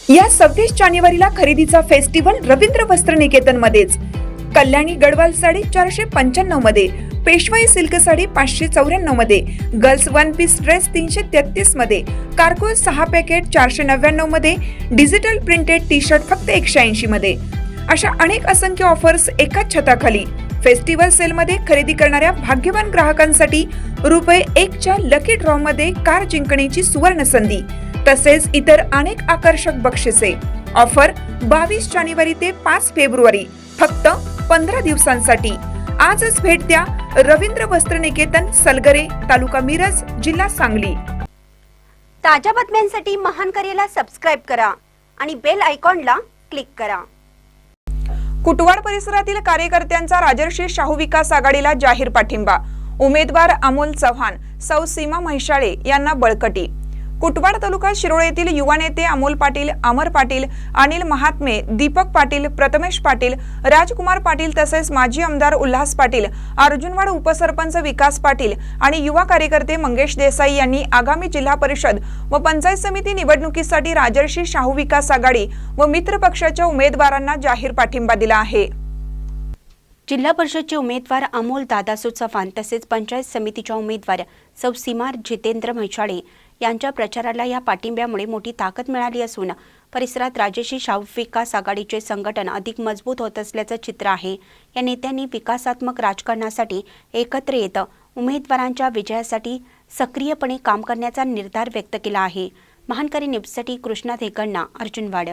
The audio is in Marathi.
या 26 जानेवारीला खरेदीचा फेस्टिवल रवींद्र वस्त्र निकेतन मध्येच। कल्याणी गडवाल साडी 495 मध्ये, पेशवाई सिल्क साडी 594 मध्ये, गर्ल्स वन पीस ड्रेस 333 मध्ये, कार्गो 6 पॅकेट 499 मध्ये, डिजिटल प्रिंटेड टी शर्ट फक्त 180 मध्ये। अशा अनेक असंख्य ऑफर्स एकाच छताखाली। फेस्टिवल सेल मध्ये खरेदी करणाऱ्या भाग्यवान ग्राहकांसाठी ₹1 च्या लकी ड्रॉ मध्ये कार जिंकण्याची सुवर्ण संधी, तसेच इतर अनेक आकर्षक बक्षिसे। ऑफर 22 जानेवारी ते 5 फेब्रुवारी, फक्त 15 दिवसांसाठी। आजच भेट द्या रवींद्र वस्त्र निकेतन, सलगरे, तालुका मिरज, जिल्हा सांगली। ताज्या बातम्यांसाठी महान करेला सबस्क्राइब करा आणि बेल आयकॉनला क्लिक करा। कुटवाड परिसरातील कार्यकर्त्यांचा राजर्षी शाहू विकास आघाडीला जाहीर पाठिंबा। उमेदवार अमोल चव्हाण, सौ सीमा म्हैसाळे यांना बळकटी। कुटवाड तालुका शिरोळ येथील युवा नेते अमोल पाटील, अमर पाटील, अनिल महात्मे, दीपक पाटील, प्रथमेश पाटील, राजकुमार पाटील तसेच माजी आमदार उल्हास पाटील, अर्जुनवाड उपसरपंच विकास पाटील आणि युवा कार्यकर्ते मंगेश देसाई यांनी आगामी जिल्हा परिषद व पंचायत समिती निवडणुकीसाठी राजर्षी शाहू विकास आघाडी व मित्र पक्षाच्या उमेदवारांना जाहीर पाठिंबा दिला आहे। जिल्हा परिषदचे उमेदवार अमोल दादासू चव्हाण तसेच पंचायत समितीच्या उमेदवार सौ सीमा जितेंद्र म्हैसाळे यांच्या प्रचाराला या पाठिंब्यामुळे मोठी ताकद मिळाली असून परिसरात राजर्षी शाहू विकास आघाडीचे संघटन अधिक मजबूत होत असल्याचं चित्र आहे। या नेत्यांनी विकासात्मक राजकारणासाठी एकत्र येत उमेदवारांच्या विजयासाठी सक्रियपणे काम करण्याचा निर्धार व्यक्त केला आहे। महानकरी न्यूजसाठी कृष्णा धेगण्णा, अर्जुनवाड।